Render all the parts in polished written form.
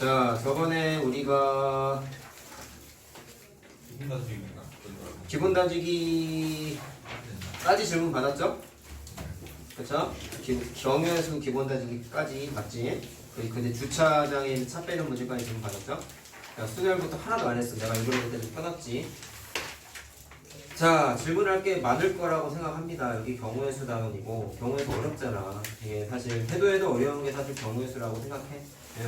자, 저번에 우리가 기본 다지기까지 질문 받았죠? 그쵸? 경유해서 기본 다지기까지 봤지? 근데 주차장에 있는 차 빼는 문제까지 질문 받았죠? 자, 수열부터 하나도 안 했어. 내가 이걸 볼 때 좀 끊었지. 자, 질문할 게 많을 거라고 생각합니다. 여기 경우의 수 단원이고 경우의 수 어렵잖아. 이게 사실 해도 어려운 게 사실 경우의 수라고 생각해.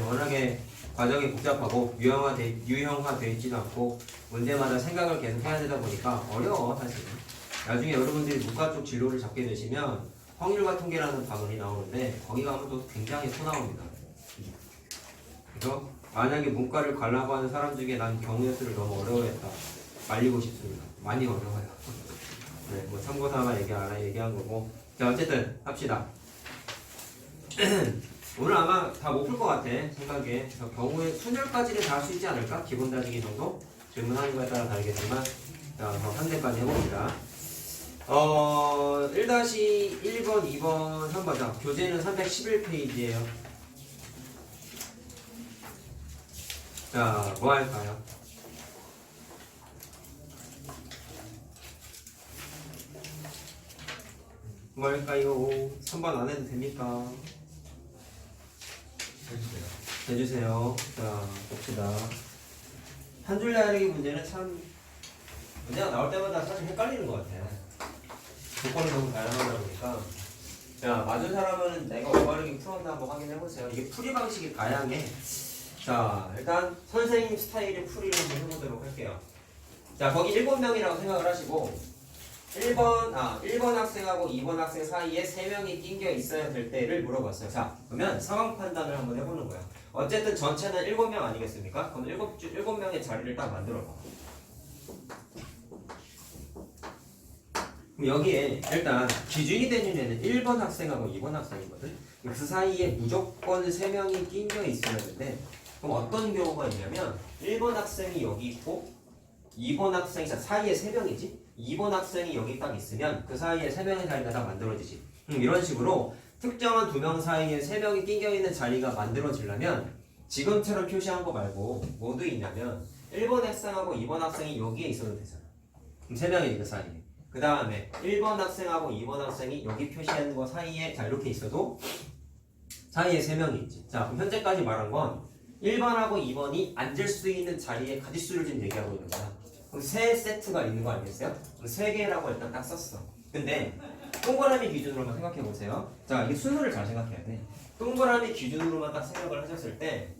워낙에 과정이 복잡하고 유형화돼 있지도 않고 문제마다 생각을 계속 해야 되다 보니까 어려워 사실. 나중에 여러분들이 문과 쪽 진로를 잡게 되시면 확률과 통계라는 단원이 나오는데 거기 가면 또 굉장히 소 나옵니다. 그래서 만약에 문과를 가려고 하는 사람 중에 난 경우의 수를 너무 어려워했다. 말리고 싶습니다. 많이 어려워요. 네, 뭐 참고삼아 얘기한 거고. 자, 어쨌든 합시다. 오늘 아마 다 못 풀 것 같아 생각에. 그래서 경우에 순열까지는 다 할 수 있지 않을까? 기본 다지기 정도 질문하는 거에 따라 다르겠지만, 자, 상대까지 해봅니다. 1-1번, 2번, 3번. 자, 교재는 311페이지예요. 자, 뭐 할까요? 뭐 할까요? 3번 안 해도 됩니까? 해주세요. 자, 봅시다. 한 줄 나열기 문제는 참 문제가 나올 때마다 사실 헷갈리는 것 같아요. 조건이 너무 다양하다 보니까. 자, 맞은 사람은 내가 올바르게 풀었나 한번 확인해보세요. 이게 풀이 방식이 다양해. 자, 일단 선생님 스타일의 풀이를 한번 해보도록 할게요. 자, 거기 7명이라고 생각을 하시고 1번 학생하고 2번 학생 사이에 3명이 낑겨 있어야 될 때를 물어봤어요. 자, 그러면 상황 판단을 한번 해보는 거야. 어쨌든 전체는 7명 아니겠습니까? 그럼 7명의 자리를 딱 만들어봐. 그럼 여기에 일단 기준이 되는 애는 1번 학생하고 2번 학생이거든. 그 사이에 무조건 3명이 낑겨 있어야 되는데 그럼 어떤 경우가 있냐면 1번 학생이 여기 있고 2번 학생이 사이에 3명이지? 2번 학생이 여기 딱 있으면 그 사이에 3명의 자리가 딱 만들어지지. 이런 식으로 특정한 2명 사이에 3명이 낑겨있는 자리가 만들어지려면 지금처럼 표시한 거 말고 뭐도 있냐면 1번 학생하고 2번 학생이 여기에 있어도 되잖아. 그럼 3명이 그 사이에. 그 다음에 1번 학생하고 2번 학생이 여기 표시한 거 사이에 자 이렇게 있어도 사이에 3명이 있지. 자, 그럼 현재까지 말한 건 1번하고 2번이 앉을 수 있는 자리의 가짓수를 지금 얘기하고 있는 거야. 그럼 3세트가 있는 거 아니겠어요? 3개라고 일단 딱 썼어. 근데 동그라미 기준으로만 생각해 보세요. 자, 이게 순서를 잘 생각해야 돼. 동그라미 기준으로만 딱 생각을 하셨을 때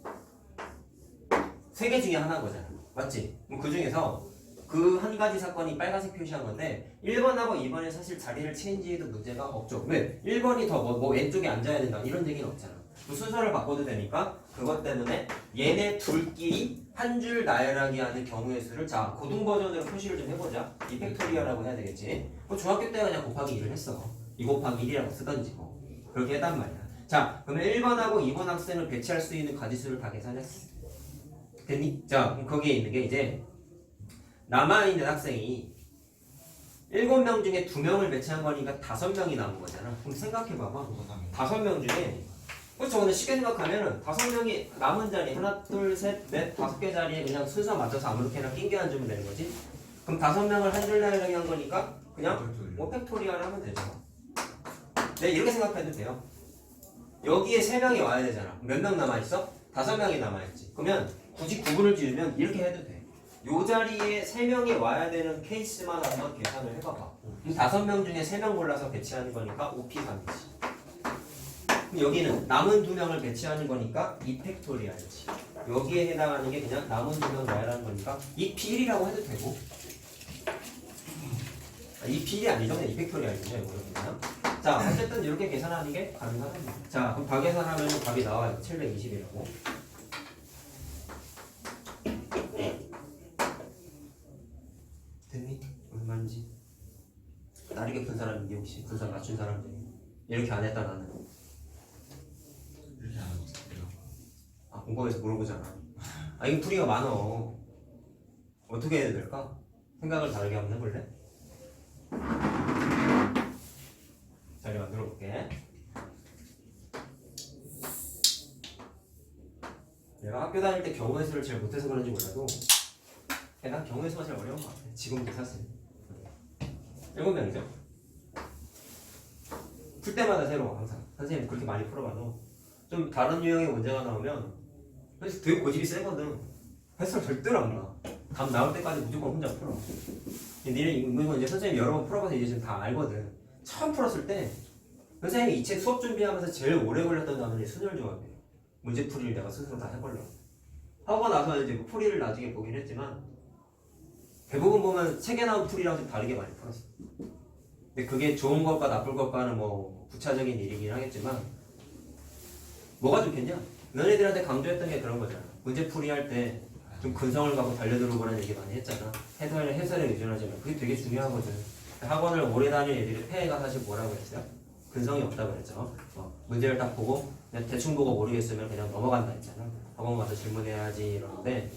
3개 중에 하나인 거잖아. 맞지? 그 중에서 그 한 가지 사건이 빨간색 표시한 건데 1번하고 2번에 사실 자리를 체인지해도 문제가 없죠. 왜? 1번이 더 뭐 왼쪽에 앉아야 된다 이런 얘기는 없잖아. 그 순서를 바꿔도 되니까 그것 때문에 얘네 둘끼리 한 줄 나열하기 하는 경우의 수를 자 고등 버전으로 표시를 좀 해보자. 이 팩토리얼이라고 해야 되겠지. 중학교 때 그냥 곱하기 1을 했어. 2 곱하기 1이라고 쓰던지 뭐 그렇게 했단 말이야. 자, 그러면 1번하고 2번 학생을 배치할 수 있는 가지수를 다 계산했어. 됐니? 자, 그럼 거기에 있는 게 이제 남아있는 학생이 7명 중에 2명을 배치한 거니까 5명이 남은 거잖아. 그럼 생각해봐봐. 5명 중에 그렇죠. 근데 쉽게 생각하면은 5명이 남은 자리 하나, 둘, 셋, 넷, 5개 자리에 그냥 순서 맞춰서 아무렇게나 낑겨 앉으면 되는 거지. 그럼 5명을 한 줄 나열하게 한 거니까 그냥 뭐 팩토리얼 하면 되죠. 네, 이렇게 생각해도 돼요. 여기에 3명이 와야 되잖아. 몇 명 남아있어? 5명이 남아있지. 그러면 굳이 구분을 지으면 이렇게 해도 돼. 요 자리에 3명이 와야 되는 케이스만 한번 계산을 해봐봐. 5명 중에 3명 골라서 배치하는 거니까 5P3이지. 여기는 남은 2명을 배치하는 거니까 2팩토리얼이지. 여기에 해당하는 게 그냥 남은 2명 나열하는 거니까 2P1이라고 해도 되고 2P1이 아니죠. 그냥 2팩토리얼이죠. 이거는. 자, 어쨌든 이렇게 계산하는 게 가능하답니다. 자, 그럼 다 계산하면 답이 나와요. 720이라고. 됐니? 얼마인지. 날이 깊은 사람인데 혹시 분산 맞춘 사람 중에 이렇게 안 했다 나는. 아, 공부해서 물어보잖아. 아, 이거 풀이가 많어. 어떻게 해야 될까? 생각을 다르게 한번 해볼래? 자리 만들어 볼게. 내가 학교 다닐 때 경우의 수를 잘 못해서 그런지 몰라도 난 경우의 수가 제일 어려운 것 같아. 지금도 사실 7명이죠. 풀 때마다 새로워 항상. 선생님 그렇게 많이 풀어봐도 좀 다른 유형의 문제가 나오면 그래서 되게 고집이 세거든. 횟수를 절대로 안 나. 답 나올 때까지 무조건 혼자 풀어. 니네 이거 이제 선생님 여러 번 풀어봐서 이제 지금 다 알거든. 처음 풀었을 때 선생님이 이 책 수업 준비하면서 제일 오래 걸렸던 단원이 순혈조합이에요. 문제풀이를 내가 스스로 다 해보려고 하고 나서 이제 뭐 풀이를 나중에 보긴 했지만 대부분 보면 책에 나온 풀이랑 좀 다르게 많이 풀었어. 근데 그게 좋은 것과 나쁠 것과는 뭐 부차적인 일이긴 하겠지만 뭐가 좋겠냐? 너네들한테 강조했던 게 그런 거잖아. 문제풀이 할 때 좀 근성을 갖고 달려들어보라는 얘기 많이 했잖아. 해설에 의존하지 마. 그게 되게 중요하거든. 학원을 오래 다닐 애들이 폐해가 사실 뭐라고 했어요? 근성이 없다고 그랬죠. 문제를 딱 보고 그냥 대충 보고 모르겠으면 그냥 넘어간다 했잖아. 학원 가서 질문해야지 이러는데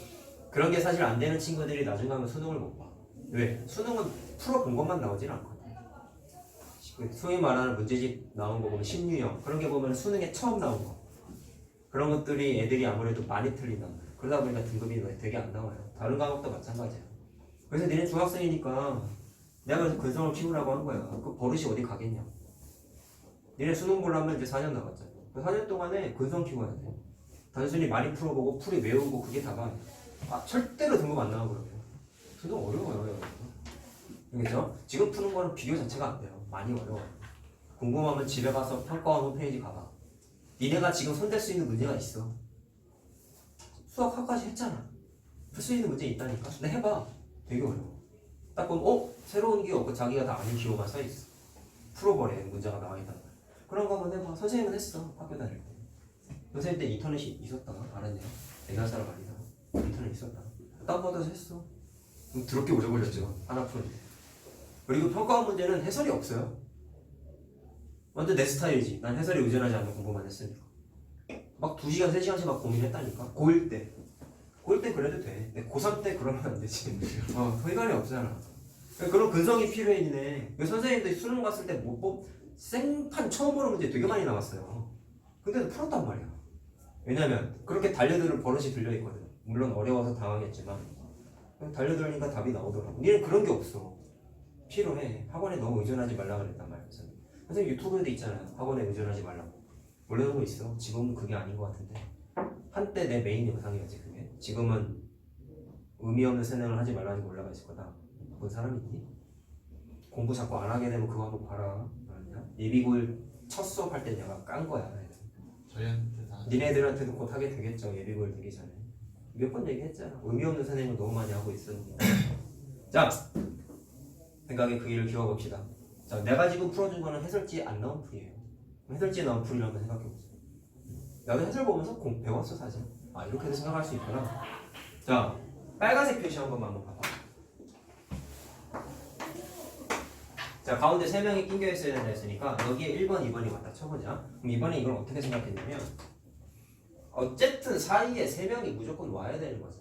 그런 게 사실 안 되는 친구들이 나중 가면 수능을 못 봐. 왜? 수능은 풀어본 것만 나오진 않거든. 소위 말하는 문제집 나온 거 보면 신유형 그런 게 보면 수능에 처음 나온 거 그런 것들이 애들이 아무래도 많이 틀린단 말이야. 그러다 보니까 등급이 되게 안 나와요. 다른 과목도 마찬가지야. 그래서 니네 중학생이니까 내가 그래서 근성을 키우라고 한 거야. 그 버릇이 어디 가겠냐. 니네 수능 보려면 이제 4년 남았잖아. 그 4년 동안에 근성 키워야 돼. 단순히 많이 풀어보고 풀이 외우고 그게 다가 절대로 등급 안 나오거든요. 수능 어려워요 여러분. 그렇죠? 지금 푸는 거는 비교 자체가 안 돼요. 많이 어려워요. 궁금하면 집에 가서 평가원 홈페이지 가봐. 니네가 지금 손댈 수 있는 문제가 있어. 수학 학까지 했잖아. 풀 수 있는 문제 있다니까. 근데 해봐. 되게 어려워. 딱 보면 새로운 게 없고 자기가 다 아는 기호만 써있어. 풀어버려 문제가 나와있단 말이야. 그런 거 한번 해봐. 선생님은 했어. 학교 다닐 때. 선생님 때 인터넷이 있었다. 알았냐? 옛날 사람 아니다. 인터넷 있었다. 다운받아서 했어. 더럽게 오래 걸렸죠. 하나 푸는데. 그리고 평가원 문제는 해설이 없어요. 완전 내 스타일이지. 난 해설에 의존하지 않는 공부만 했으니까. 막 2시간, 3시간씩 막 고민했다니까. 고1 때. 고1 때 그래도 돼. 근데 고3 때 그러면 안 되지. 회관이 없잖아. 그런 근성이 필요해, 니네. 선생님도 수능 갔을 때 생판 처음으로 문제 되게 많이 나왔어요. 근데도 풀었단 말이야. 왜냐면 그렇게 달려드는 버릇이 들려있거든. 물론 어려워서 당황했지만 달려들니까 답이 나오더라고. 니는 그런 게 없어. 필요해. 학원에 너무 의존하지 말라 그랬단 말이야. 선생님 유튜브에도 있잖아요. 학원에 의존하지 말라고. 원래는 있어. 지금은 그게 아닌 것 같은데. 한때 내 메인 영상이었지 그게. 지금은 의미 없는 선행을 하지 말라는 게 올라가 있을 거다. 본 사람 있니? 공부 자꾸 안 하게 되면 그거 한번 봐라. 예비고일 첫 수업할 때 내가 깐 거야. 저희한테 다 니네들한테도 곧 하게 되겠죠. 예비고일 되기 전에. 몇 번 얘기했잖아. 의미 없는 선행을 너무 많이 하고 있으니까. 자, 생각에 그 일을 키워봅시다. 자, 내가 지금 풀어준 거는 해설지에 안 나온 풀이에요. 해설지에 나온 풀이를 한번 생각해보세요. 나도 해설 보면서 배웠어 사실. 이렇게도 생각할 수 있구나. 자, 빨간색 표시 한 번만 한번 봐봐. 자, 가운데 3명이 낑겨 있어야 된다 했으니까 여기에 1번, 2번이 왔다 쳐보자. 그럼 이번에 이걸 어떻게 생각했냐면 어쨌든 사이에 3명이 무조건 와야 되는 거죠.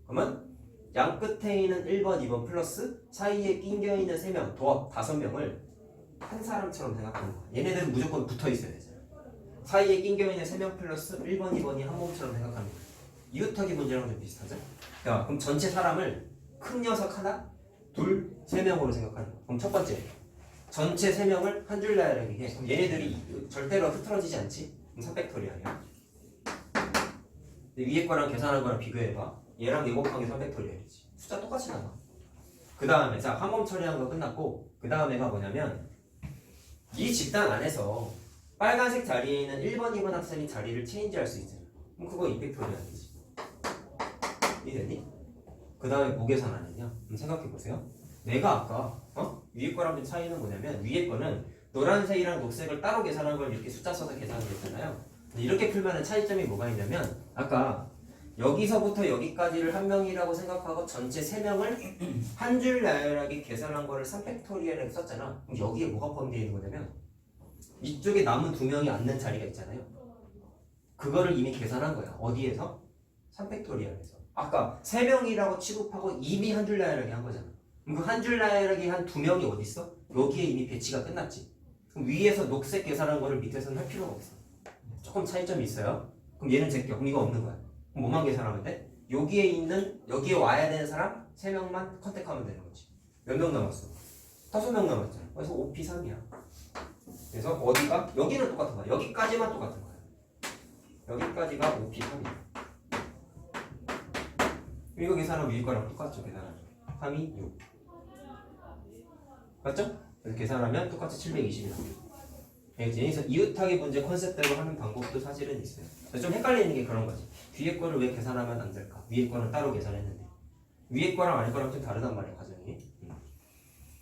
그러면 양 끝에 있는 1번, 2번 플러스 사이에 낑겨 있는 3명, 더 5명을 한 사람처럼 생각하는 거야. 얘네들은 무조건 붙어 있어야 되잖아. 사이에 낑겨 있는 3명 플러스 1번, 2번이 한 몸처럼 생각하는 거야. 이웃하기 문제랑 좀 비슷하죠? 자, 그럼 전체 사람을 큰 녀석 하나, 둘, 3명으로 생각하는 거야. 그럼 첫 번째, 전체 3명을 한 줄 나열하게 해. 얘네들이 절대로 흐트러지지 않지? 그럼 3팩토리 아니야? 위에 거랑 계산한 거랑 비교해봐. 얘랑 7 곱하기 3팩토리 해야지. 숫자 똑같이 나와. 그 다음에 자, 한 몸 처리한 거 끝났고 그 다음에가 뭐냐면 이 집단 안에서 빨간색 자리에 있는 1번, 2번 학생이 자리를 체인지할 수 있잖아. 그럼 그거 임팩토리 아니지. 이해됐니? 그 다음에 뭐 계산 안 했냐? 생각해보세요. 내가 아까 위에 거랑 좀 차이는 뭐냐면 위에 거는 노란색이랑 녹색을 따로 계산한 걸 이렇게 숫자 써서 계산을 했잖아요. 이렇게 풀면은 차이점이 뭐가 있냐면 아까 여기서부터 여기까지를 한 명이라고 생각하고 전체 3명을 한 줄 나열하게 계산한 거를 3팩토리얼에 썼잖아. 그럼 여기에 뭐가 포함되어 있는 거냐면 이쪽에 남은 2명이 앉는 자리가 있잖아요. 그거를 이미 계산한 거야. 어디에서? 3팩토리얼에서. 아까 3명이라고 취급하고 이미 한 줄 나열하게 한 거잖아. 그럼 그 한 줄 나열하게 한 2명이 어디 있어? 여기에 이미 배치가 끝났지. 그럼 위에서 녹색 계산한 거를 밑에서는 할 필요가 없어. 조금 차이점이 있어요. 그럼 얘는 제껴. 그럼 이거 없는 거야. 뭐만 계산하면 돼? 여기에 와야 되는 사람 3명만 컨택하면 되는 거지. 몇 명 남았어? 5명 남았잖아. 그래서 5P3이야. 그래서 어디가? 여기는 똑같은 거야. 여기까지만 똑같은 거야. 여기까지가 5P3이야. 이거 계산하면 위에 거랑 똑같죠. 계산하면 3이 6 맞죠? 그래서 계산하면 똑같이 720이 나와요. 여기서 이웃하기 문제 컨셉대로 하는 방법도 사실은 있어요. 좀 헷갈리는 게 그런 거지. 뒤에 거를 왜 계산하면 안 될까? 위에 거는 따로 계산했는데 위에 거랑 아래 거랑 좀 다르단 말이야 과정이.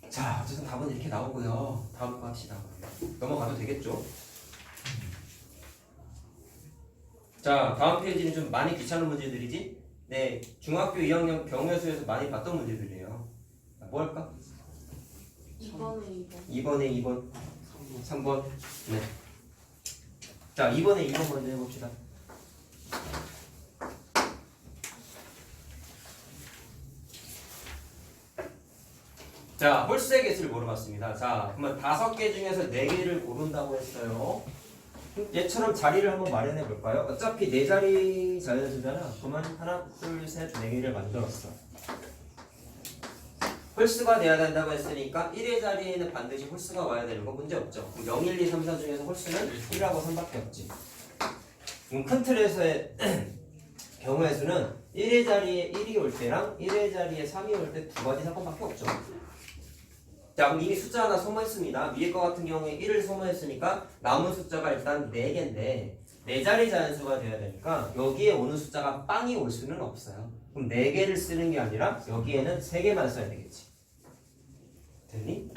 자 어쨌든 답은 이렇게 나오고요. 다음 거 합시다. 넘어가도 되겠죠? 자 다음 페이지는 좀 많이 귀찮은 문제들이지? 네 중학교 2학년 경우수에서 많이 봤던 문제들이에요. 뭐 할까? 2번에 2번 3번 네. 자 2번에 2번 먼저 해봅시다. 자 홀수의 개수를 물어봤습니다. 자 그러면 5개 중에서 4개를 고른다고 했어요. 얘처럼 자리를 한번 마련해 볼까요? 어차피 4자리 자연수잖아. 그러면 하나 둘 셋 4개를 만들었어. 홀수가 돼야 된다고 했으니까 1의 자리에는 반드시 홀수가 와야 되는 거 문제 없죠. 0, 1, 2, 3, 4 중에서 홀수는 1하고 3밖에 없지. 그럼 큰 틀에서의 경우의 수는 1의 자리에 1이 올 때랑 1의 자리에 3이 올 때 2가지 사건밖에 없죠. 자 그럼 이미 숫자 하나 소모했습니다. 위에 거 같은 경우에 1을 소모했으니까 남은 숫자가 일단 4개인데 4자리 자연수가 돼야 되니까 여기에 오는 숫자가 빵이 올 수는 없어요. 그럼 4개를 쓰는 게 아니라 여기에는 3개만 써야 되겠지. 됐니?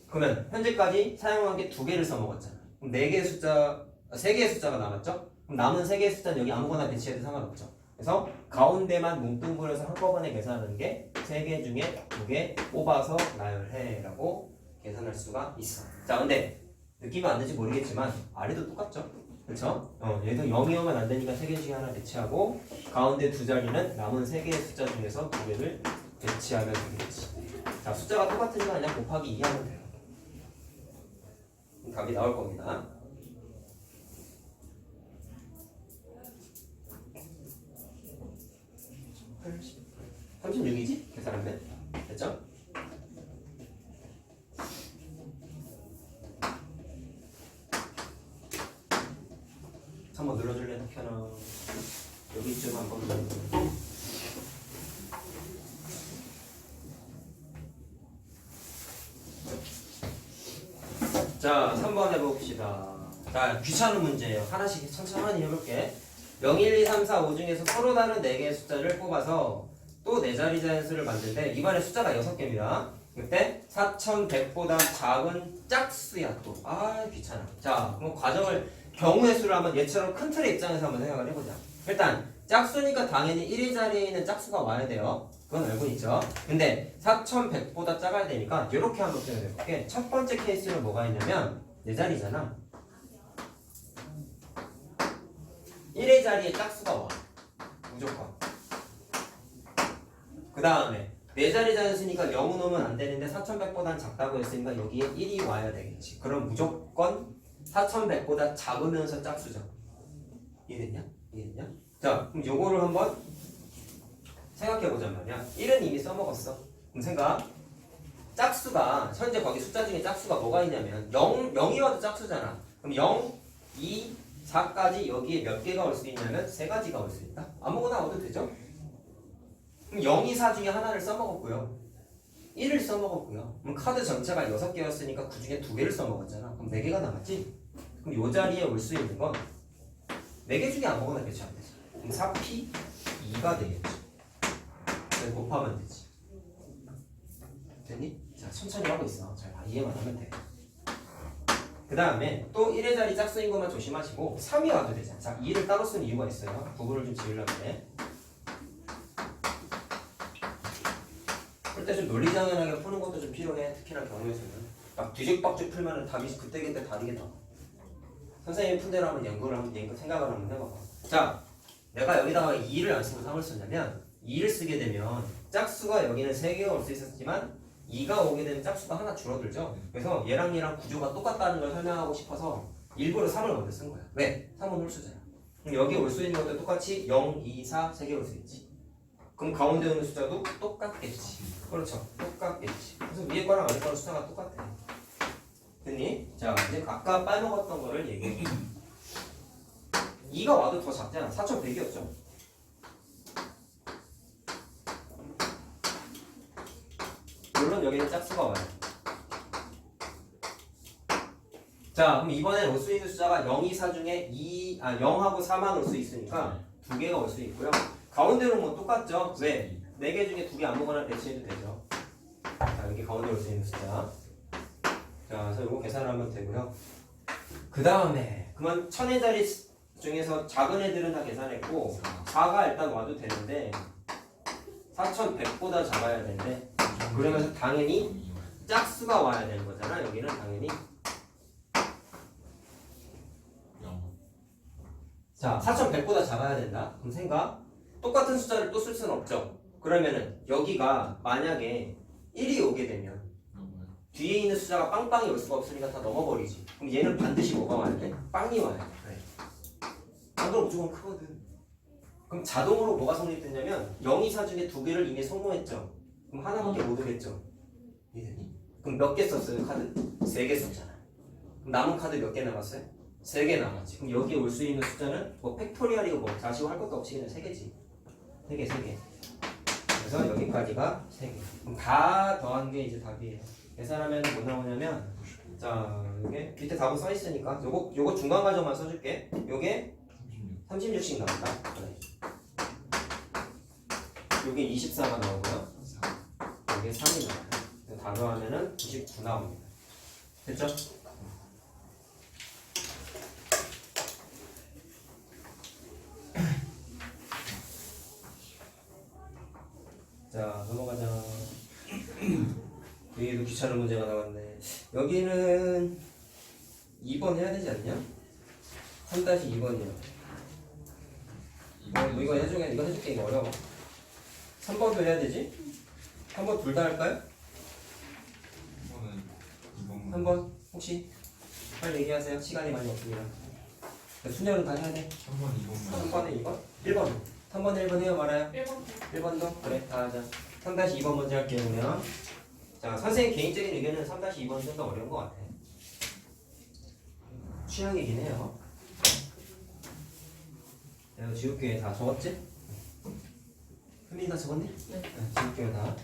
그러면 현재까지 사용한 게 2개를 써먹었잖아. 그럼 3개의 숫자가 남았죠? 그럼 남은 3개의 숫자는 여기 아무거나 배치해도 상관없죠. 그래서 가운데만 뭉뚱그려서 한꺼번에 계산하는 게 3개 중에 2개 뽑아서 나열해 라고 계산할 수가 있어. 자 근데 느낌이 안 될지 모르겠지만 아래도 똑같죠? 그쵸? 얘도 0이오면 안 되니까 3개 중에 하나 배치하고 가운데 2자리는 남은 3개의 숫자 중에서 2개를 배치하면 되겠지. 자 숫자가 똑같으니까 그냥 곱하기 2 하면 돼요. 답이 나올 겁니다. 36이지? 계산하면 됐죠? 한번 눌러줄래? 켜나 여기쯤 한번 눌러줄래? 자 3번 해봅시다. 자 귀찮은 문제예요. 하나씩 천천히 해볼게. 0, 1, 2, 3, 4, 5 중에서 서로 다른 4개의 숫자를 뽑아서 또 4자리 자연수를 만드는데 이번에 숫자가 6개입니다. 그때 4100보다 작은 짝수야 또. 아 귀찮아. 자 그럼 과정을 경우의 수를 한번 얘처럼 큰 틀의 입장에서 한번 생각을 해보자. 일단 짝수니까 당연히 1의 자리에 있는 짝수가 와야 돼요. 그건 알고 있죠. 근데 4100보다 작아야 되니까 이렇게 한번 표현해볼게. 첫 번째 케이스는 뭐가 있냐면 4자리잖아. 1의 자리에 짝수가 와. 무조건. 그 다음에 4자리 자연수니까 0은 오면 안 되는데 4100보다는 작다고 했으니까 여기에 1이 와야 되겠지. 그럼 무조건 4100보다 작으면서 짝수죠. 이해됐냐? 이해됐냐? 자 그럼 요거를 한번 생각해보자 말이야. 1은 이미 써먹었어. 그럼 생각. 짝수가 현재 거기 숫자 중에 짝수가 뭐가 있냐면 0이 와도 짝수잖아. 그럼 0, 2, 4까지 여기에 몇 개가 올 수 있냐면 3가지가 올 수 있다. 아무거나 와도 되죠? 그럼 0, 2, 4 중에 하나를 써먹었고요. 1을 써먹었고요. 그럼 카드 전체가 6개였으니까 그 중에 2개를 써먹었잖아. 그럼 4개가 남았지? 그럼 요 자리에 올 수 있는 건 4개 중에 아무거나 배치하면 되지. 그럼 4P 2가 되겠지. 그래서 곱하면 되지. 됐니? 자 천천히 하고 있어. 잘 이해만 하면 돼. 그 다음에 또 1의 자리 짝수인 것만 조심하시고 3이 와도 되잖아. 자 2를 따로 쓴 이유가 있어요. 구분을 좀 지으려면 그럴 때 좀 논리장연하게 푸는 것도 좀 필요해. 특히나 경우에서는 막 뒤죽박죽 풀면은 답이 그때그때 다르게 나와. 선생님이 푼 대로 한번 연구 생각을 한번 해봐봐. 자 내가 여기다가 2를 안 쓰고 3을 썼냐면 2를 쓰게 되면 짝수가 여기는 3개가 올 수 있었지만 2가 오게 되면 짝수가 하나 줄어들죠. 그래서 얘랑 구조가 똑같다는 걸 설명하고 싶어서 일부러 3을 먼저 쓴 거야. 왜? 3은 홀수잖아. 그럼 여기 올 수 있는 것도 똑같이 0, 2, 4 세 개 올 수 있지. 그럼 가운데 오는 숫자도 똑같겠지. 그렇죠. 똑같겠지. 그래서 위에 거랑 아래 거랑 숫자가 똑같아. 됐니? 자, 이제 아까 빠먹었던 거를 얘기해. 2가 와도 더 작잖아. 4100이었죠. 물론 여기는 짝수가 와요. 자, 그럼 이번엔 올 수 있는 숫자가 0, 2, 4 중에 0하고 4만 올 수 있으니까 두 개가 올 수 있고요. 가운데로 뭐 똑같죠? 왜? 4개 중에 2개 아무거나 배치해도 되죠. 자, 여기 가운데 올 수 있는 숫자. 자, 그래서 이거 계산하면 되고요. 그 다음에 그만 천의 자리 중에서 작은 애들은 다 계산했고 4가 일단 와도 되는데 4100보다 작아야 되는데 그러면서 당연히 짝수가 와야 되는 거잖아. 여기는 당연히. 자, 4100보다 작아야 된다. 그럼 생각. 똑같은 숫자를 또 쓸 수는 없죠. 그러면은 여기가 만약에 1이 오게 되면 뒤에 있는 숫자가 빵빵이 올 수가 없으니까 다 넘어버리지. 그럼 얘는 반드시 뭐가 와야 돼? 빵이 와야 돼. 그래. 안 그럼 무조건 크거든. 그럼 자동으로 뭐가 성립됐냐면 0, 2, 4 중에 2개를 이미 소모했죠. 그럼 하나밖에 못 오겠죠. 이해되니? 그럼 몇 개 썼어요? 카드? 3개 썼잖아. 그럼 남은 카드 몇 개 남았어요? 3개 남았지. 그럼 여기 올 수 있는 숫자는 뭐 팩토리얼이고 뭐 다시 할 것도 없이 그냥 3개지. 3개. 그래서 여기까지가 3개. 그럼 다 더한 게 이제 답이에요. 계산하면 뭐 나오냐면 자, 요게 밑에 답은 써 있으니까 요거 중간 과정만 써줄게. 요게 36씩 나온다. 그래. 요게 24가 나오고요. 요게 3이 나와요. 다 더하면은 99 나옵니다. 됐죠? 자, 넘어가자. 여기도 귀찮은 문제가 나왔네. 여기는 2번 해야 되지 않냐? 3-2번이야. 이거 해줄게. 이거 어려워. 3번도 해야 되지? 3번 둘 다 할까요? 3번 혹시? 빨리 얘기하세요. 시간이 많이 없습니다. 순열은 다 해야 돼. 3번에 2번? 1번. 3번에 1번 해요 말아요? 1번도? 그래 다 하자. 3-2번 먼저 할게요. 그러면 자, 선생님 개인적인 의견은 3-2번 좀 더 어려운 것 같아. 취향이긴 해요. 내가 지울게. 다 적었지? 현민이 다 적었니? 네. 지울게요 다.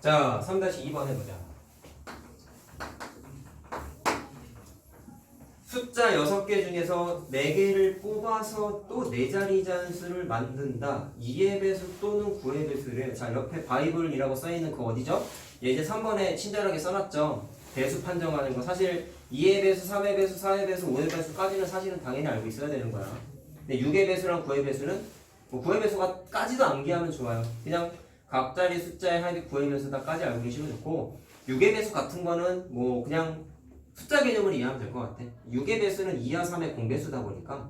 자, 3-2번 해보자. 숫자 6개 중에서 4개를 뽑아서 또 4자리 잔수를 만든다. 2의 배수 또는 9의 배수를. 자, 옆에 바이블이라고 써있는 그 어디죠? 얘 이제 3번에 친절하게 써놨죠. 배수 판정하는 거. 사실 2의 배수, 3의 배수, 4의 배수, 5의 배수까지는 사실은 당연히 알고 있어야 되는 거야. 근데 6의 배수랑 9의 배수는 뭐 9의 배수가까지도 암기하면 좋아요. 그냥 각자리 숫자의 합이 9의 배수다까지 알고 계시면 좋고 6의 배수 같은 거는 뭐 그냥 숫자 개념을 이해하면 될 것 같아. 6의 배수는 2와 3의 공배수다 보니까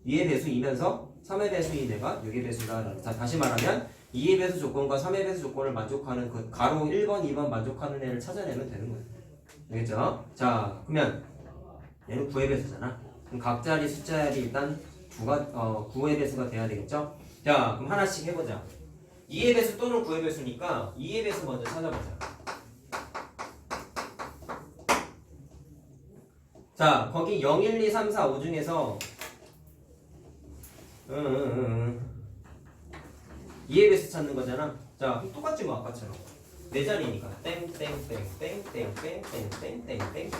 2의 배수이면서 3의 배수인 애가 6의 배수다. 자, 다시 말하면 2의 배수 조건과 3의 배수 조건을 만족하는 그 가로 1번, 2번 만족하는 애를 찾아내면 되는 거예요. 알겠죠? 자, 그러면 얘는 9의 배수잖아. 그럼 각자리 숫자들이 일단 9의 배수가 돼야 되겠죠? 자, 그럼 하나씩 해보자. 2의 배수 또는 9의 배수니까 2의 배수 먼저 찾아보자. 자, 거기 0, 1, 2, 3, 4, 5 중에서 2의 배수 찾는 거잖아. 자, 그럼 똑같지 뭐 아까처럼. 네 자리니까 땡땡땡땡땡땡땡땡땡땡땡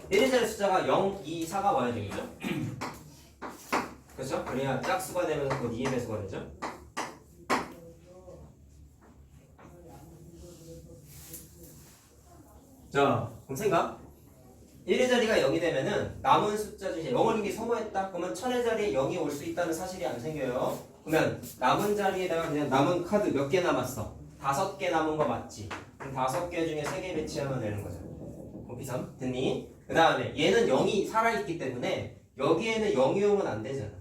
1의 자리 숫자가 0, 2, 4가 와야 되겠죠? 그렇죠? 그래야 짝수가 되면서 곧 2의 배수가 되죠? 자, 그럼 생각. 1의 자리가 0이 되면은 남은 숫자 중에 0을 이미 소모했다. 그러면 1000의 자리에 0이 올 수 있다는 사실이 안 생겨요. 그러면 남은 자리에다가 그냥 남은 카드 몇 개 남았어? 5개 남은 거 맞지? 그럼 5개 중에 3개 배치하면 되는 거죠. 고피3 됐니? 그 다음에 얘는 0이 살아있기 때문에 여기에는 0이 오면 안 되잖아.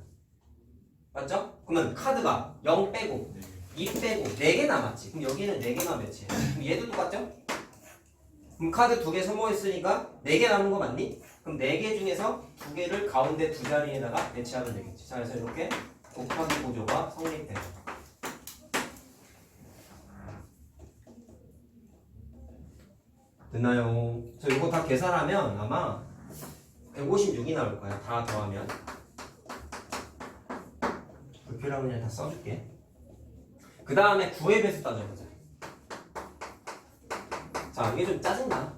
맞죠? 그러면 카드가 0 빼고 2 빼고 4개 남았지. 그럼 여기는 4개만 배치해. 그럼 얘도 똑같죠? 그럼 카드 2개 소모했으니까 4개 남은 거 맞니? 그럼 4개 중에서 2개를 가운데 두 자리에다가 배치하면 되겠지. 자, 그래서 이렇게 곱하기 구조가 성립돼요. 됐나요? 그래서 이거 다 계산하면 아마 156이 나올 거야. 다 더하면. 불필요하면 그냥 다 써줄게. 그 다음에 9의 배수 따져보자. 자, 이게 좀 짜증나.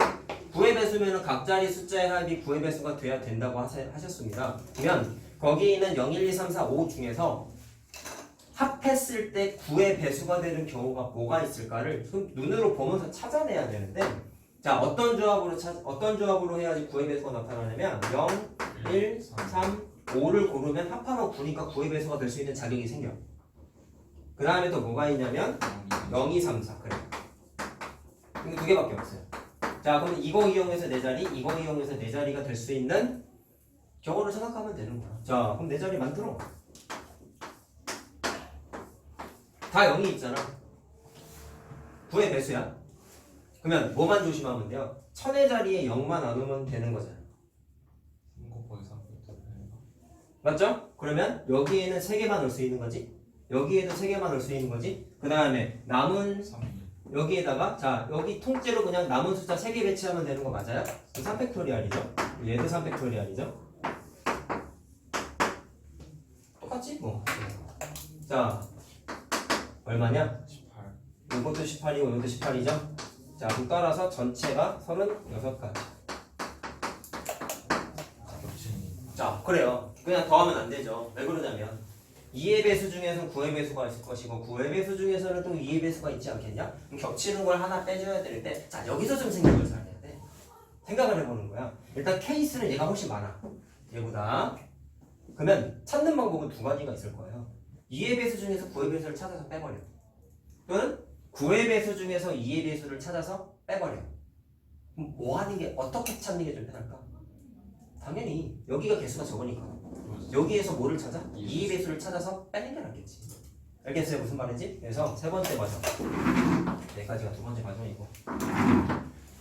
9의 배수면은 각자리 숫자의 합이 9의 배수가 돼야 된다고 하셨습니다. 그러면 거기 있는 0, 1, 2, 3, 4, 5 중에서 합했을 때 9의 배수가 되는 경우가 뭐가 있을까를 눈으로 보면서 찾아내야 되는데, 자, 어떤 조합으로 해야지 9의 배수가 나타나냐면 0, 1, 3, 5를 고르면 합하면 9니까 9의 배수가 될 수 있는 자격이 생겨. 그 다음에 또 뭐가 있냐면 0, 2, 3, 4. 그래. 이거 두 개밖에 없어요. 자, 그럼 이거 이용해서 네 자리, 이거 이용해서 네 자리가 될 수 있는 경우를 생각하면 되는 거야. 자, 그럼 네 자리 만들어. 다 0이 있잖아. 9의 배수야. 그러면 뭐만 조심하면 돼요? 천의 자리에 0만 안 오면 되는 거잖아. 맞죠? 그러면 여기에는 3개만 넣을 수 있는 거지. 여기에도 3개만 넣을 수 있는 거지. 그 다음에 남은 여기에다가, 자, 여기 통째로 그냥 남은 숫자 3개 배치하면 되는 거 맞아요? 3팩토리알이죠. 얘도 3팩토리알이죠. 똑같지? 뭐. 자, 얼마냐? 18. 이것도 18이고 이것도 18이죠. 자, 그럼 따라서 전체가 36가지. 자, 그래요. 그냥 더하면 안 되죠. 왜 그러냐면 2의 배수 중에서는 9의 배수가 있을 것이고 9의 배수 중에서는 또 2의 배수가 있지 않겠냐? 그럼 겹치는 걸 하나 빼줘야 되는데, 자, 여기서 좀 생각을 잘 해야 돼. 생각을 해보는 거야. 일단 케이스는 얘가 훨씬 많아. 얘보다. 그러면 찾는 방법은 두 가지가 있을 거예요. 2의 배수 중에서 9의 배수를 찾아서 빼버려. 또는 9의 배수 중에서 2의 배수를 찾아서 빼버려. 그럼 뭐 하는 게, 어떻게 찾는 게 좀 편할까? 당연히 여기가 개수가 적으니까 여기에서 뭐를 찾아? 2의 배수를 찾아서 빼는 게 낫겠지. 알겠어요? 무슨 말인지? 그래서 세 번째 과정, 네 가지가 두 번째 과정이고,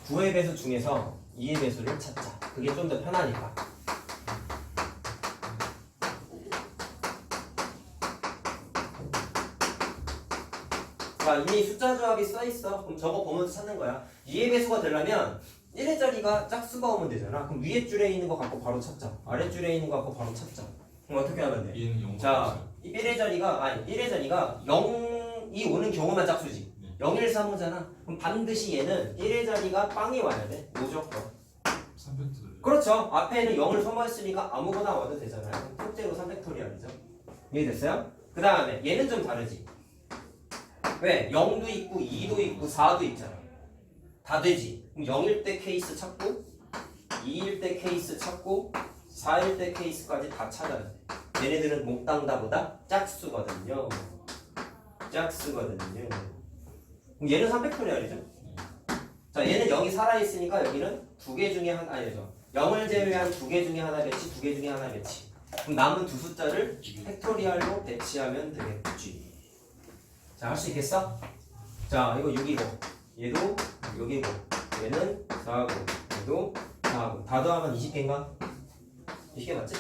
9의 배수 중에서 2의 배수를 찾자. 그게 좀 더 편하니까. 자, 이미 숫자 조합이 써있어. 그럼 저거 보면서 찾는 거야. 2의 배수가 되려면 1의 자리가 짝수가 오면 되잖아. 그럼 위에 줄에 있는 거 갖고 바로 찾자. 아래 줄에 있는 거 갖고 바로 찾자. 그럼 어떻게 하면 돼? 얘는 0. 자, 1의 자리가 0이 오는 경우만 짝수지. 0, 1, 3, 5잖아. 그럼 반드시 얘는 1의 자리가 빵이 와야 돼. 무조건. 3팩토리알. 그렇죠. 앞에는 0을 소모했으니까 아무거나 와도 되잖아요. 통째로 3팩토리알이죠. 이해됐어요? 그 다음에 얘는 좀 다르지. 왜? 0도 있고 2도 있고 4도 있잖아. 다 되지. 그럼 0일 때 케이스 찾고 2일 때 케이스 찾고 4일 때 케이스까지 다 찾아야 돼. 얘네들은 몽땅다보다 짝수거든요. 짝수거든요. 그럼 얘는 3팩토리알이죠. 자, 얘는 0이 살아있으니까 여기는 두 개 중에 하나, 아니죠. 0을 제외한 두 개 중에 하나 배치, 두 개 중에 하나 배치. 그럼 남은 두 숫자를 팩토리알로 배치하면 되겠지. 자, 할 수 있겠어? 자, 이거 6이고 얘도 6이고 얘는 4하고 얘도 4하고 다 더하면 20개인가? 20개 맞지?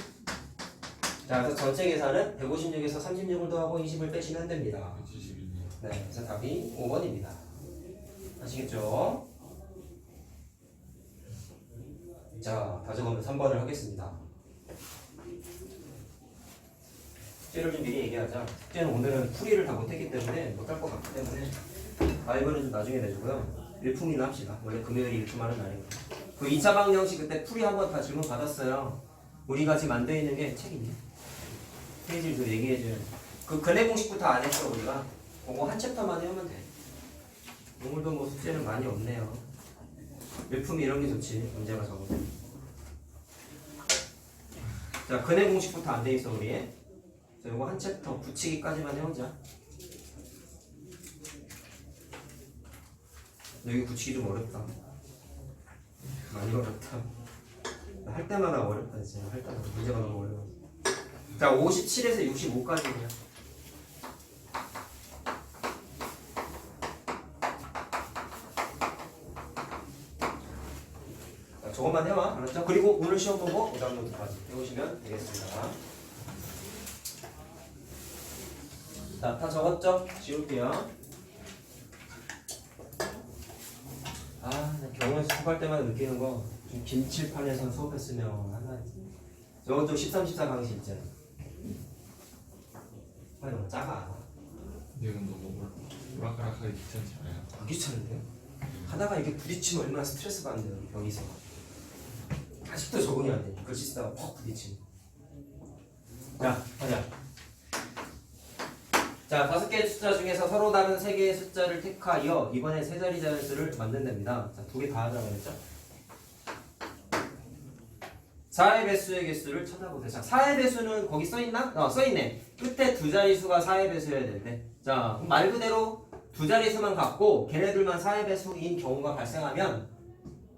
자, 그래서 전체 계산은 156에서 36을 더하고 20을 빼시면 됩니다. 171이요. 네, 그래서 답이 5번입니다. 아시겠죠? 자, 다 적으면 3번을 하겠습니다. 숙제를 좀 미리 얘기하자. 숙제는 오늘은 풀이를 다 못했기 때문에 못할 것 같기 때문에 바이블은 좀 나중에 내주고요. 일품이나 합시다. 원래 금요일이 일품하는 날이거든요. 그 2차 방정식 그때 풀이 한번 다 질문 받았어요. 우리가 지금 안 돼 있는 게 책 있네. 페이지를 좀 얘기해줘요. 그 근해 공식부터 안 했어 우리가. 그거 한 챕터만 해오면 돼. 오늘도 뭐 숙제는 많이 없네요. 일품이 이런 게 좋지. 문제가 적어도. 자, 근해 공식부터 안 돼 있어 우리. 자, 이거 한 챕터 붙이기까지만 해보자. 여기 붙이기 좀 어렵다. 많이 어렵다. 할 때마다 어렵다 진짜. 할 때마다 문제가 너무 어려워. 자, 57에서 65까지냐. 저것만 해와. 알았죠? 그리고 오늘 시험 보고 오답 노트까지 해오시면 되겠습니다. 자, 다 적었죠? 지울게요. 아, 나 경우에서 수업할 때마다 느끼는 거 좀 김칠판에서 수업했으면 하나 저것도 13, 14 강의실 있잖아. 아니 너무 작아. 근데 이건 너무 오락가락하게 귀찮지 않아요? 안 귀찮은데요? 하다가 이렇게 부딪히면 얼마나 스트레스 받는데요, 여기서. 아직도 적응이 안 돼. 글씨 쓰다가 퍽 부딪히면. 자, 가자. 자, 5개의 숫자 중에서 서로 다른 3개의 숫자를 택하여 이번에 세 자리 자연수를 만든답니다. 자, 2개 다 하자고 했죠? 4의 배수의 개수를 찾아보세요. 자, 4의 배수는 거기 써있나? 써있네. 끝에 두 자릿수가 4의 배수여야 되는데. 자, 그럼 말 그대로 두 자릿수만 갖고 걔네들만 4의 배수인 경우가 발생하면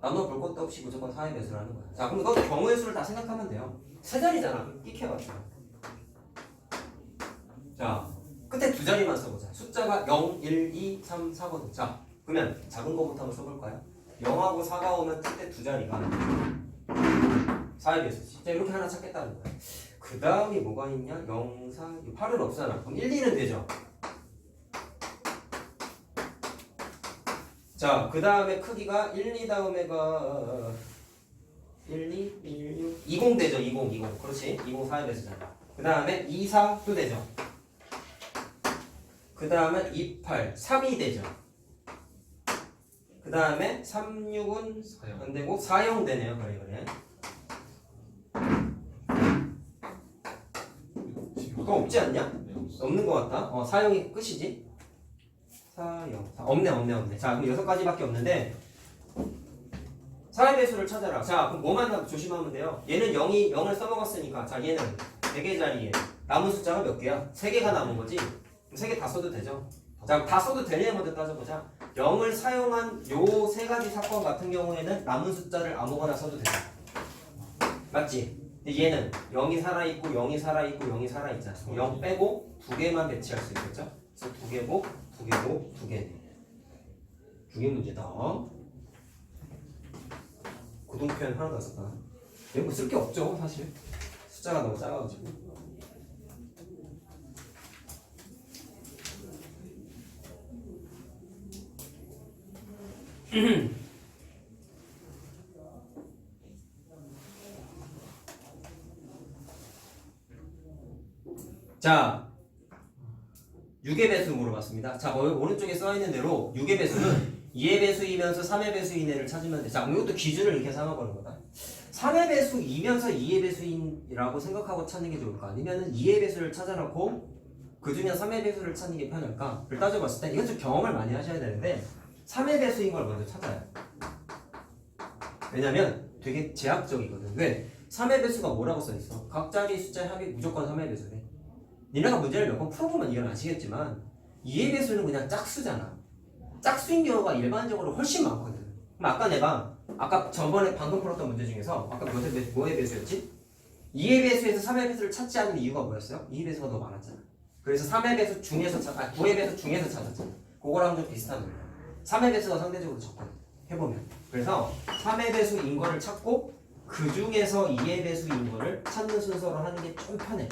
나눠볼 것도 없이 무조건 4의 배수를 하는 거야. 자, 그럼 이것도 경우의 수를 다 생각하면 돼요. 세 자리잖아. 끽해봤자. 자, 끝에 두 자리만 써보자. 숫자가 0, 1, 2, 3, 4거든. 자, 그러면 작은 거부터 한번 써볼까요? 0하고 4가 오면 끝에 두 자리가 4의 배수지. 자, 이렇게 하나 찾겠다는 거야. 그 다음이 뭐가 있냐? 0, 4, 8은 없잖아. 그럼 1, 2는 되죠? 자, 그 다음에 크기가 1, 2 다음에가 1, 2, 1, 6, 20 되죠? 20, 20. 그렇지? 20, 4의 배수잖아. 그 다음에 2, 4도 되죠? 그 다음에 2, 8, 3이 되죠? 그 다음에 3, 6은 안 되고 4, 0 되네요. 그래. 그거 없지 않냐? 네, 없어. 없는 것 같다. 4, 0이 끝이지? 4, 0. 없네. 자, 그럼 6가지밖에 없는데 4의 배수를 찾아라. 자, 그럼 뭐만 조심하면 돼요? 얘는 0을 써먹었으니까 자, 얘는 4개 자리에 남은 숫자가 몇 개야? 3개가 남은 거지? 그럼 3개 다 써도 되죠? 자, 다 써도 되냐 먼저 따져보자. 0을 사용한 요 3가지 사건 같은 경우에는 남은 숫자를 아무거나 써도 되죠. 맞지? 근데 얘는 0이 살아있고 0이 살아있고 0이 살아있잖아. 0 빼고 2개만 배치할 수 있겠죠? 그래서 2개고 2개고 2개. 2개 문제다. 고동표현 하나도 안 썼다. 이거 쓸 게 없죠, 사실. 숫자가 너무 작아가지고. 자, 6의 배수 물어봤습니다. 자, 오른쪽에 써있는 대로 6의 배수는 2의 배수이면서 3의 배수인 애를 찾으면 돼. 자, 그럼 이것도 기준을 이렇게 삼아보는 거다. 3의 배수이면서 2의 배수인이라고 생각하고 찾는 게 좋을까? 아니면 2의 배수를 찾아놓고 그 중에 3의 배수를 찾는 게 편할까? 를 따져봤을 때 이건 좀 경험을 많이 하셔야 되는데 3의 배수인 걸 먼저 찾아요. 왜냐면 되게 제약적이거든. 왜? 3의 배수가 뭐라고 써있어? 각 자리 숫자의 합이 무조건 3의 배수래. 니네가 문제를 몇 번 풀어보면 이건 아시겠지만 2의 배수는 그냥 짝수잖아. 짝수인 경우가 일반적으로 훨씬 많거든. 그럼 아까 내가 전번에 방금 풀었던 문제 중에서 아까 뭐의 배수였지? 2의 배수에서 3의 배수를 찾지 않은 이유가 뭐였어요? 2의 배수가 더 많았잖아. 그래서 3의 배수 중에서 9의 배수 중에서 찾았잖아. 그거랑 좀 비슷한 거예요. 3의 배수가 상대적으로 적거든. 해보면. 그래서 3의 배수인 거를 찾고 그 중에서 2의 배수인 거를 찾는 순서로 하는 게 좀 편해.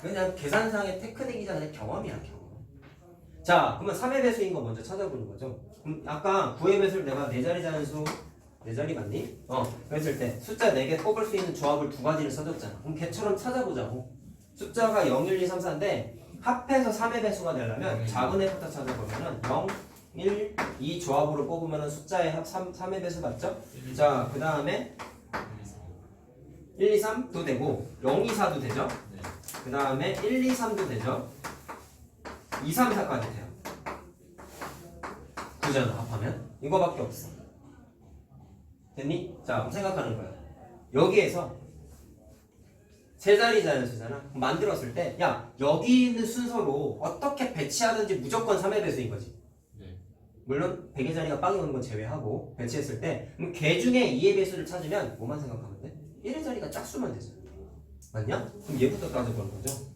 그냥 계산상의 테크닉이자 그냥 경험이야, 경험. 자, 그러면 3의 배수인 거 먼저 찾아보는 거죠. 그럼 아까 9의 배수를 내가 4자리 자연수 4자리 맞니? 그랬을 때 숫자 4개 뽑을 수 있는 조합을 2가지를 써줬잖아. 그럼 걔처럼 찾아보자고. 숫자가 0, 1, 2, 3, 4인데 합해서 3의 배수가 되려면 작은 애부터 찾아보면은 0, 1, 2 조합으로 뽑으면은 숫자의 합 3의 배수 맞죠? 자, 그 다음에 1, 2, 3도 되고 0, 2, 4도 되죠? 그 다음에 1, 2, 3도 되죠? 2, 3, 4까지 돼요. 9잖아, 합하면. 이거밖에 없어. 됐니? 자, 그럼 생각하는 거야. 여기에서 세 자리 자연수잖아. 만들었을 때, 야, 여기 있는 순서로 어떻게 배치하든지 무조건 3의 배수인 거지. 네. 물론 100의 자리가 빵이 오는 건 제외하고 배치했을 때, 그럼 걔 중에 2의 배수를 찾으면 뭐만 생각하면 돼? 1의 자리가 짝수만 되잖아. 맞냐? 그럼 얘부터 따져보는 거죠.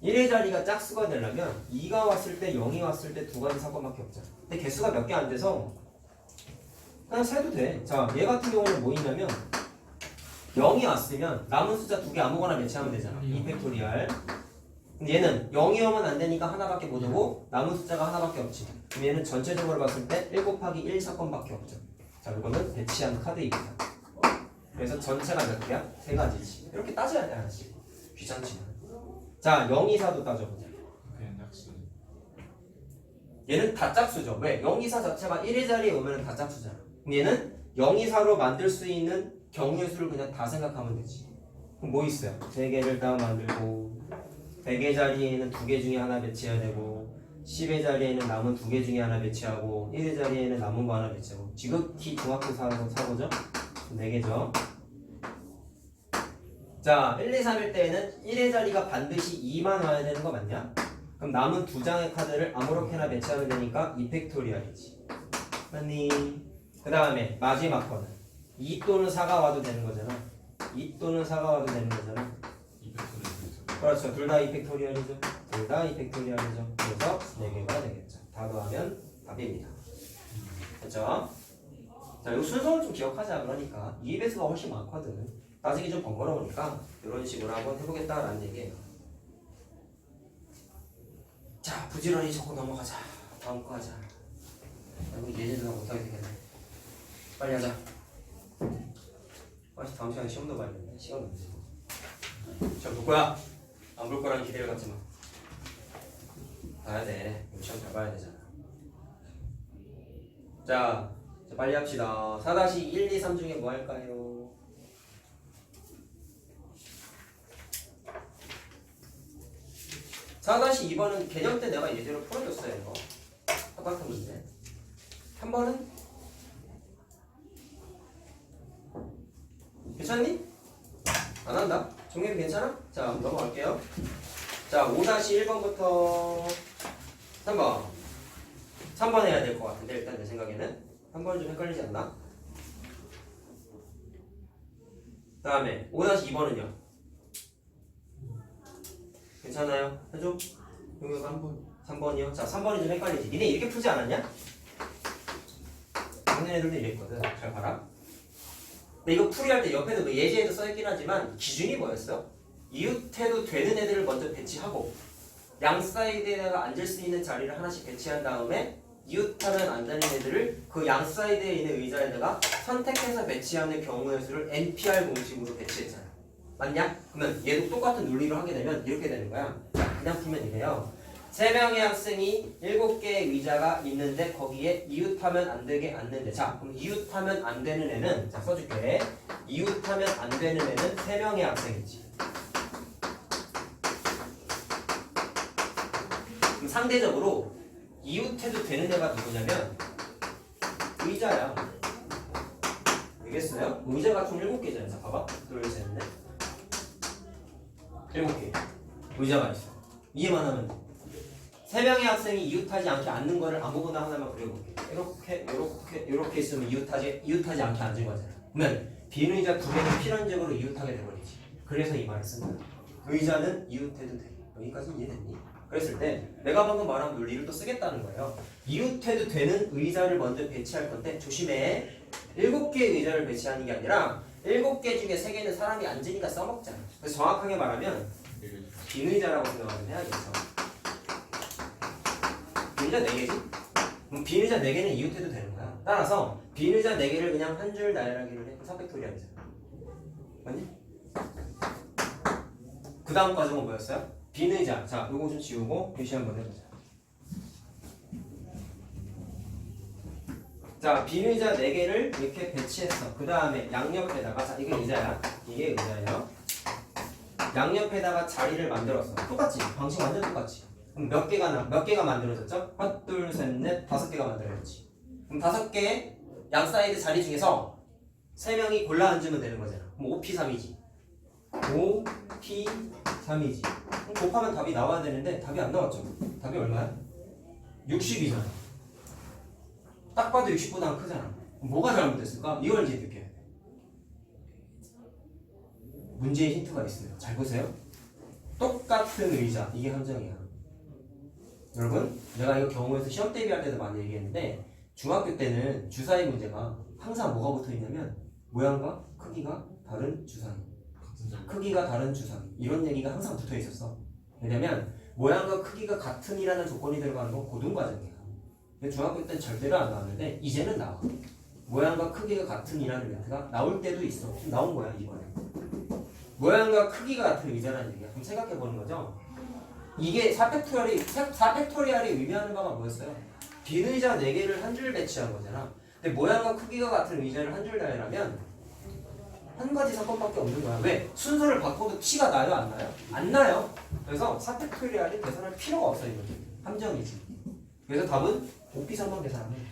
1의 자리가 짝수가 되려면 2가 왔을 때 0이 왔을 때 2가지 사건밖에 없잖아. 근데 개수가 몇 개 안 돼서 그냥 세도 돼. 자, 얘 같은 경우는 뭐 있냐면 0이 왔으면 남은 숫자 두 개 아무거나 매치하면 되잖아. 2팩토리얼. 근데 얘는 0이 오면 안 되니까 하나밖에 못 오고 남은 숫자가 하나밖에 없지. 그럼 얘는 전체적으로 봤을 때 1 곱하기 1 사건밖에 없죠. 자, 이거는 배치한 카드입니다. 그래서 전체가 몇 개야? 세 가지지. 이렇게 따져야 돼, 하나씩. 귀찮지만. 자, 0, 2, 4도 따져보자. 그냥 약수. 얘는 다 짝수죠. 왜? 0, 2, 4 자체가 1의 자리에 오면 다 짝수잖아. 그럼 얘는 0, 2, 4로 만들 수 있는 경우의 수를 그냥 다 생각하면 되지. 그럼 뭐 있어요? 3개를 딱 만들고 100의 자리에는 2개 중에 하나 배치해야 되고 10의 자리에는 남은 2개 중에 하나 배치하고 1의 자리에는 남은 거 하나 배치하고 지극히 중학교 사고죠? 4개죠. 자, 1, 2, 3일 때에는 1의 자리가 반드시 2만 와야 되는 거 맞냐? 그럼 남은 2장의 카드를 아무렇게나 배치하면 되니까 2팩토리얼이지. 맞니? 그 다음에 마지막 거는 2 또는 4가 와도 되는 거잖아. 2 또는 4가 와도 되는 거잖아. 2팩토리얼. 그렇죠. 둘 다 2팩토리얼이죠. 둘 다 2팩토리얼이죠. 그래서 4개가 되겠죠. 다 더하면 답입니다. 됐죠? 자, 이 순서를 좀 기억하자. 그러니까 2배수가 훨씬 많거든. 따지기 좀 번거로우니까 이런 식으로 한번 해보겠다라는 얘기예요. 자, 부지런히 적고 넘어가자. 다음 거 하자. 우리 예제도 못하게 되겠네. 빨리 하자. 다음 시간에 시험도 봐야 되는데 시간 없지. 시험 볼 거야? 안 볼 거라는 기대를 갖지 마. 봐야 돼. 시험 잘 봐야 되잖아. 자, 빨리 합시다. 4-1, 2, 3 중에 뭐 할까요? (4-2) 4-2번은 개념 때 내가 예제로 풀어줬어요. 이거 똑같은 문제. 3번은 괜찮니? 안 한다? 종현 괜찮아? 자, 넘어갈게요. 자, 5-1번부터 3번. 3번 해야 될 것 같은데, 일단 내 생각에는. 3번은 좀 헷갈리지 않나? 그 다음에 5-2번은요? 괜찮아요? 해줘? 용역 3번이요? 자, 3번이 좀 헷갈리지. 니네 이렇게 풀지 않았냐? 작년 애들도 이랬거든. 잘 봐라. 근데 이거 풀이할 때 옆에도 뭐 예제에도 써있긴 하지만 기준이 뭐였어? 이웃해도 되는 애들을 먼저 배치하고 양 사이드에다가 앉을 수 있는 자리를 하나씩 배치한 다음에 이웃하면 안 되는 애들을 그 양 사이드에 있는 의자에다가 선택해서 배치하는 경우의 수를 NPR 공식으로 배치했잖아. 맞냐? 그러면 얘도 똑같은 논리로 하게 되면 이렇게 되는 거야. 자, 그냥 풀면 이래요. 3명의 학생이 7개의 의자가 있는데 거기에 이웃하면 안 되게 앉는데, 자, 그럼 이웃하면 안 되는 애는, 자, 써줄게. 이웃하면 안 되는 애는 3명의 학생이지. 그럼 상대적으로 이웃해도 되는 애가 누구냐면 의자야. 알겠어요? 의자가 총 7개잖아요. 자, 봐봐. 둘, 셋, 넷. 7개. 의자가 있어. 이해만 하면 돼. 3명의 학생이 이웃하지 않게 앉는 거를 아무거나 하나만 그려볼게. 이렇게 있으면 이웃하지 않게 앉은 거잖아. 그러면 빈 의자 2개는 필연적으로 이웃하게 돼버리지. 그래서 이 말을 쓴 거야. 의자는 이웃해도 돼. 여기까지 이해됐니? 그랬을 때 내가 방금 말한 논리를 또 쓰겠다는 거예요. 이웃해도 되는 의자를 먼저 배치할 건데 조심해. 7개의 의자를 배치하는 게 아니라 7개 중에 3개는 사람이 앉으니까 써먹잖아. 그래서 정확하게 말하면 빈 의자라고 생각하면 해야겠어. 빈 의자 4개지? 그럼 빈 의자 4개는 이웃해도 되는 거야. 따라서 빈 의자 4개를 그냥 한 줄 나열하기로 해. 4팩토리얼이잖아. 맞니? 그 다음 과정은 뭐였어요? 빈 의자. 자, 요거 좀 지우고 표시 한번 해보자. 자, 빈 의자 4개를 이렇게 배치했어. 그 다음에 양옆에다가, 자, 이게 의자야. 이게 의자예요. 양옆에다가 자리를 만들었어. 똑같지? 방식 완전 똑같지? 그럼 몇 개가 만들어졌죠? 하나, 둘, 셋, 넷, 5개가 만들어졌지. 그럼 5개 양 사이드 자리 중에서 3명이 골라 앉으면 되는 거잖아. 그럼 5P3이지. 5P3이지. 그럼 곱하면 답이 나와야 되는데 답이 안 나왔죠. 답이 얼마야? 60이잖아. 딱 봐도 60보다 크잖아. 뭐가 잘못됐을까? 이걸 이제 느껴야 돼. 문제의 힌트가 있어요. 잘 보세요. 똑같은 의자. 이게 함정이야. 여러분, 내가 이거 경우에서 시험 대비할 때도 많이 얘기했는데 중학교 때는 주사위 문제가 항상 뭐가 붙어 있냐면 모양과 크기가 다른 주사위, 같은 점. 크기가 다른 주사위 이런 얘기가 항상 붙어 있었어. 왜냐면 모양과 크기가 같은이라는 조건이 들어가는 건 고등 과정이야. 근데 중학교 때는 절대로 안 나왔는데 이제는 나와. 모양과 크기가 같은이라는 멘트가 나올 때도 있어. 지금 나온 거야 이번에. 모양과 크기가 같은 의자라는 얘기야. 그럼 생각해 보는 거죠. 이게 4팩토리얼이 의미하는 바가 뭐였어요? 빈 의자 4개를 한 줄 배치한 거잖아. 근데 모양과 크기가 같은 의자를 한 줄 나열하면 한 가지 사건밖에 없는 거야. 왜? 순서를 바꿔도 티가 나요? 안 나요? 안 나요. 그래서 4팩토리얼이 계산할 필요가 없어 이거는. 함정이지. 그래서 답은 곱비선만 계산하면 돼.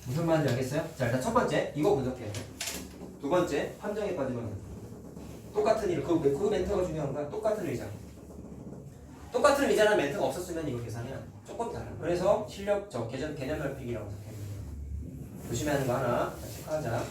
무슨 말인지 알겠어요? 자 일단 첫 번째 이거 분석해야 돼. 두 번째 함정에 빠지면 똑같은 일, 그 멘트가 중요한 거야. 똑같은 의자. 똑같은 의자라는 멘트가 없었으면 이거 계산이야. 조금 달라. 그래서 실력 개념 결핍이라고 생각해. 조심해야 하는 거 하나 체크하자.